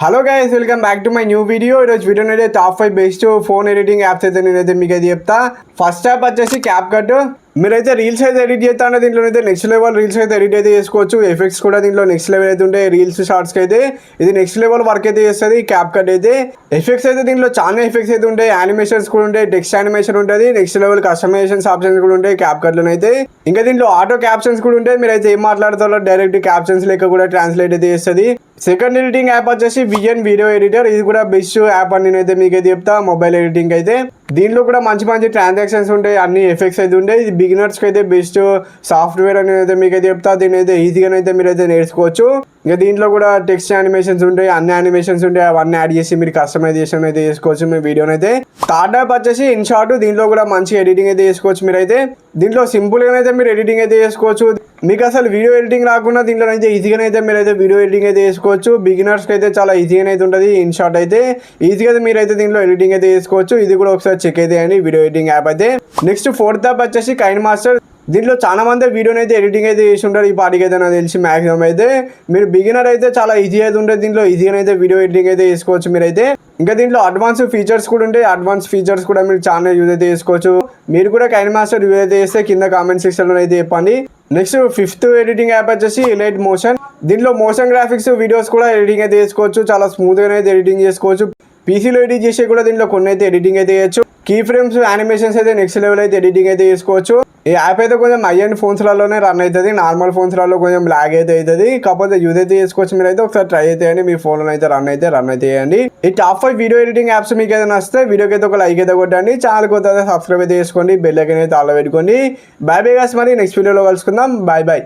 Hello guys, welcome back to my new video. ఈరోజు వీడియోని అయితే top 5 best phone editing apps అయితే నేనైతే మీకు అయితే చెప్తా. ఫస్ట్ యాప్ వచ్చేసి క్యాప్ కట్. మీరైతే రీల్స్ అయితే ఎడిట్ చేస్తా అంటే దీంట్లో అయితే నెక్స్ట్ లెవెల్ రీల్స్ అయితే ఎడిట్ అయితే చేసుకోవచ్చు. ఎఫెక్ట్స్ కూడా దీంట్లో నెక్స్ట్ లెవెల్ అయితే ఉంటాయి. రీల్స్ షార్ట్స్కి అయితే ఇది నెక్స్ట్ లెవెల్ వర్క్ అయితే చేస్తుంది క్యాప్ కట్ అయితే. ఎఫెక్ట్స్ అయితే దీంట్లో చాలా ఎఫెక్ట్స్ అయితే ఉంటాయి. యానిమేషన్స్ కూడా ఉంటాయి, టెక్స్ట్ యానిమేషన్ ఉంటుంది, నెక్స్ట్ లెవెల్ కస్టమైజేషన్స్ ఆప్షన్స్ కూడా ఉంటాయి క్యాప్ కట్లో అయితే. ఇంకా దీంట్లో ఆటో క్యాప్షన్స్ కూడా ఉంటాయి. మీరైతే ఏం మాట్లాడతారో డైరెక్ట్ క్యాప్షన్స్ లెక్క కూడా ట్రాన్స్లేట్ అయితే చేస్తుంది. సెకండ్ ఎడిటింగ్ యాప్ వచ్చేసి విఎన్ వీడియో ఎడిటర్. ఇది కూడా బెస్ట్ యాప్ అని నేనైతే మీకైతే చెప్తా. మొబైల్ ఎడిటింగ్ అయితే దీంట్లో కూడా మంచి మంచి ట్రాన్సాక్షన్స్ ఉంటాయి, అన్ని ఎఫెక్ట్స్ అయితే ఉంటాయి. ఇది బిగినర్స్కి అయితే బెస్ట్ సాఫ్ట్వేర్ అని అయితే మీకైతే చెప్తా. దీని అయితే ఈజీగా అయితే మీరైతే నేర్చుకోవచ్చు. ఇంకా దీంట్లో కూడా టెక్స్ట్ యానిమేషన్స్ ఉంటాయి, అన్ని యానిమేషన్స్ ఉంటాయి. అవన్నీ యాడ్ చేసి మీరు కస్టమైజేషన్ అయితే చేసుకోవచ్చు మీ వీడియోని అయితే. థర్డ్ యాప్ వచ్చేసి ఇన్ షార్ట్. దీంట్లో కూడా మంచి ఎడిటింగ్ అయితే చేసుకోవచ్చు మీరైతే. దీంట్లో సింపుల్గా అయితే మీరు ఎడిటింగ్ అయితే చేసుకోవచ్చు. మీకు అసలు వీడియో ఎడిటింగ్ రాకుండా దీంట్లో అయితే ఈజీగా అయితే మీరైతే వీడియో ఎడిటింగ్ అయితే చేసుకోవచ్చు. బిగినర్స్కి అయితే చాలా ఈజీగా అయితే ఉంటుంది. ఇన్ షార్ట్ అయితే ఈజీగా మీరైతే దీంట్లో ఎడిటింగ్ అయితే చేసుకోవచ్చు. ఇది కూడా ఒకసారి చెక్ అయితే అండి వీడియో ఎడిటింగ్ యాప్ అయితే. నెక్స్ట్ ఫోర్త్ యాప్ వచ్చేసి కైన్ మాస్టర్. దీంట్లో చాలా మంది వీడియోని అయితే ఎడిటింగ్ అయితే చేసి ఉంటారు ఈ పాటికి అయితే నాకు తెలిసి మ్యాక్సిమం అయితే. మీరు బిగినర్ అయితే చాలా ఈజీ అయితే ఉంటుంది. దీంట్లో ఈజీగా అయితే వీడియో ఎడిటింగ్ అయితే చేసుకోవచ్చు మీరైతే. ఇంకా దీంట్లో అడ్వాన్స్ ఫీచర్స్ కూడా ఉంటాయి. అడ్వాన్స్ ఫీచర్స్ కూడా మీరు చాలా యూజ్ అయితే చేసుకోవచ్చు. మీరు కూడా కైన్ మాస్టర్ యూజ్ అయితే చేస్తే కింద కామెంట్ సెక్షన్లో అయితే చెప్పండి. నెక్స్ట్ ఫిఫ్త్ ఎడిటింగ్ యాప్ వచ్చేసి ఎలైట్ మోషన్. దీంట్లో మోషన్ గ్రాఫిక్స్ వీడియోస్ కూడా ఎడిటింగ్ అయితే చేసుకోవచ్చు. చాలా స్మూత్గా అయితే ఎడిటింగ్ చేసుకోవచ్చు. పీసీలో ఎడిట్ చేసే కూడా దీంట్లో కొన్ని అయితే ఎడిటింగ్ అయితే చేయొచ్చు. కీ ఫ్రేమ్స్ యానిమేషన్స్ అయితే నెక్స్ట్ లెవెల్ అయితే ఎడిటింగ్ అయితే చేసుకోవచ్చు. ఈ యాప్ అయితే కొంచెం హై అండ్ ఫోన్స్లలోనే రన్ అవుతుంది. నార్మల్ ఫోన్స్లలో కొంచెం లాగ్ అయితే అవుతుంది. కాకపోతే యూజ్ అయితే చేసుకోవచ్చు. మీరు అయితే ఒకసారి ట్రై అయితే అండి. మీ ఫోన్లో అయితే రన్ అయితే చేయండి. ఈ టాప్ 5 వీడియో ఎడిటింగ్ యాప్స్ మీకు ఏదైనా వస్తే వీడియోకి అయితే ఒక లైక్ అయితే కొట్టండి. ఛానల్ కొత్త సబ్స్క్రైబ్ అయితే చేసుకోండి. బెల్ ఐకాన్ అయితే ఆల్ పెట్టుకోండి. బై బై గాయ్స్, మరి నెక్స్ట్ వీడియోలో కలుసుకుందాం. Bye bye.